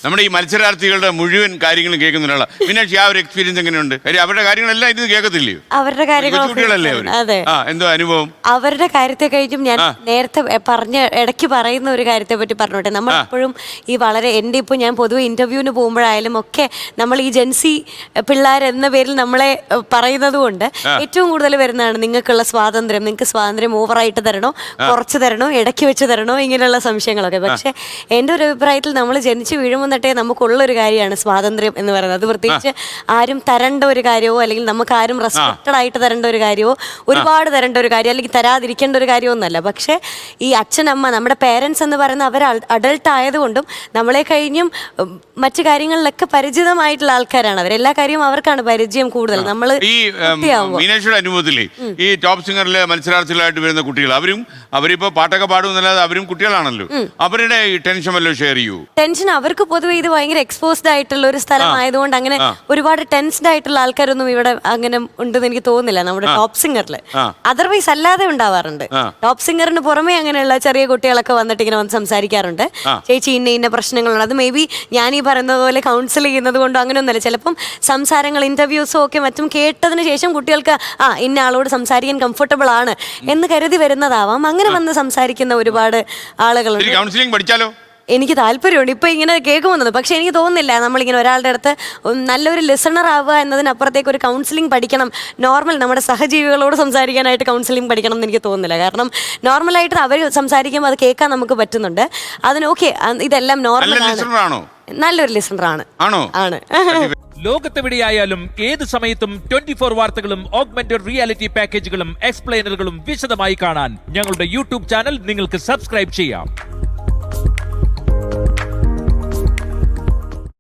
നമ്മുടെ ഈ മത്സരാർത്ഥികളുടെ മുഴുവൻ കാര്യങ്ങളും കേൾക്കുന്ന ഒരാളാണ്. മീനാക്ഷി, ആ ഒരു എക്സ്പീരിയൻസ് എങ്ങനെയുണ്ട്? കാര്യം അവരുടെ കാര്യങ്ങളെല്ലാം ഇത് കേൾക്കത്തില്ലയോ? അവരുടെ കുട്ടികളല്ലേ അവര്? അതെ. എന്തോ അനുഭവം? അവരുടെ കാര്യത്തെ കഴിഞ്ഞും ഞാൻ നേരത്തെ ഇടയ്ക്ക് പറയുന്ന ഒരു കാര്യത്തെ പറ്റി പറഞ്ഞോട്ടെ. നമ്മൾ എപ്പോഴും ഈ വളരെ എൻ്റെ ഇപ്പോൾ ഞാൻ പൊതുവെ ഇന്റർവ്യൂവിന് പോകുമ്പോഴായാലും ഒക്കെ നമ്മൾ ഈ ജെൻസി പിള്ളേർ എന്ന പേരിൽ നമ്മളെ പറയുന്നത് കൊണ്ട് ഏറ്റവും കൂടുതൽ വരുന്നതാണ് നിങ്ങൾക്കുള്ള സ്വാതന്ത്ര്യം, നിങ്ങൾക്ക് സ്വാതന്ത്ര്യം ഓവറായിട്ട് തരണോ, കുറച്ച് തരണോ, ഇടയ്ക്ക് വെച്ച് തരണോ, ഇങ്ങനെയുള്ള സംശയങ്ങളൊക്കെ. പക്ഷെ എൻ്റെ ഒരു അഭിപ്രായത്തിൽ നമ്മൾ ജനിച്ച് വീഴുമ്പോൾ തൊട്ടേ നമുക്കുള്ളൊരു കാര്യമാണ് സ്വാതന്ത്ര്യം എന്ന് പറയുന്നത്. അത് പ്രത്യേകിച്ച് ആരും തരേണ്ട ഒരു കാര്യമോ അല്ലെങ്കിൽ നമുക്ക് ആരും റെസ്പെക്റ്റഡ് ആയിട്ട് തരേണ്ട ഒരു കാര്യമോ ഒരുപാട് തരേണ്ട ഒരു കാര്യം അല്ലെങ്കിൽ തരാതിരിക്കേണ്ട ഒരു കാര്യമൊന്നുമല്ല. പക്ഷേ ഈ അച്ഛനമ്മ നമ്മുടെ പേരൻസ് എന്ന് പറയുന്ന അവർ അഡൾട്ട് ആയതുകൊണ്ടും നമ്മളെ കഴിഞ്ഞും മറ്റു കാര്യങ്ങളിലൊക്കെ പരിചിതമായിട്ടുള്ള ആൾക്കാരാണ് അവർ. എല്ലാ കാര്യവും അവർക്കാണ് പരിചയം കൂടുതൽ. നമ്മൾ ഈ മീനാക്ഷിയുടെ അനുഭവത്തിലേ ഈ ടോപ്പ് സിംഗറിലെ മത്സരാർത്ഥികളായിട്ട് വരുന്ന കുട്ടികൾ അവരിപ്പോ പാട്ടൊക്കെ പാടുമെന്നല്ലാതെ അവരും കുട്ടികളാണല്ലോ. അവരുടെ ഈ ടെൻഷൻ വല്ലതും ഷെയർ ചെയ്യൂ? ടെൻഷൻ അവർക്ക് പൊതുവെ ഇത് ഭയങ്കര എക്സ്പോസ്ഡ് ആയിട്ടുള്ള ഒരു സ്ഥലമായതുകൊണ്ട് അങ്ങനെ ഒരുപാട് ടെൻസ്ഡ് ആയിട്ടുള്ള ആൾക്കാരൊന്നും ഇവിടെ അങ്ങനെ ഉണ്ടെന്ന് എനിക്ക് തോന്നുന്നില്ല നമ്മുടെ ടോപ്പ് സിംഗറിൽ. അതർവൈസ് അല്ലാതെ ഉണ്ടാവാറുണ്ട്. ടോപ്പ് സിംഗറിന് പുറമെ അങ്ങനെയുള്ള ചെറിയ കുട്ടികളൊക്കെ വന്നിട്ട് ഇങ്ങനെ വന്ന് സംസാരിക്കാറുണ്ട്. ചേച്ചി ഇന്ന പ്രശ്നങ്ങളുണ്ട്. അത് മേ ബി ഞാൻ ഈ പറയുന്നത് പോലെ കൗൺസിൽ ചെയ്യുന്നത് കൊണ്ടോ അങ്ങനെയൊന്നുമല്ല. ചിലപ്പം സംസാരങ്ങൾ ഇന്റർവ്യൂസോ ഒക്കെ മറ്റും കേട്ടതിന് ശേഷം കുട്ടികൾക്ക് ഇന്ന ആളോട് സംസാരിക്കാൻ കംഫർട്ടബിൾ ആണ് എന്ന് കരുതി വരുന്നതാവാം. അങ്ങനെ വന്ന് സംസാരിക്കുന്ന ഒരുപാട് ആളുകളുണ്ട്. കൗൺസിലിംഗ് പഠിച്ചാലോ? എനിക്ക് താല്പര്യമുണ്ട് ഇപ്പൊ ഇങ്ങനെ കേൾക്കുമെന്നത്. പക്ഷെ എനിക്ക് തോന്നുന്നില്ല നമ്മളിങ്ങനെ ഒരാളുടെ അടുത്ത് നല്ലൊരു ലിസണർ ആവുക എന്നതിനപ്പുറത്തേക്ക് ഒരു കൗൺസിലിംഗ് പഠിക്കണം, നോർമൽ നമ്മുടെ സഹജീവികളോട് സംസാരിക്കാനായിട്ട് കൗൺസിലിംഗ് പഠിക്കണം എന്ന് എനിക്ക് തോന്നുന്നില്ല. കാരണം നോർമലായിട്ട് അവർ സംസാരിക്കുമ്പോൾ അത് കേൾക്കാൻ നമുക്ക് പറ്റുന്നുണ്ട്. അതിന് ഓക്കെ, ഇതെല്ലാം നോർമലാണ്. നല്ലൊരു ലിസണർ ആണ്. ലോകത്തെവിടെയായാലും ഏത് സമയത്തും 24 വാർത്തകളും ഓഗ്മെന്റഡ് റിയാലിറ്റി പാക്കേജുകളും എക്സ്പ്ലെയിനറുകളും വിശദമായി കാണാൻ ഞങ്ങളുടെ യൂട്യൂബ് ചാനൽ നിങ്ങൾക്ക് സബ്സ്ക്രൈബ് ചെയ്യാം.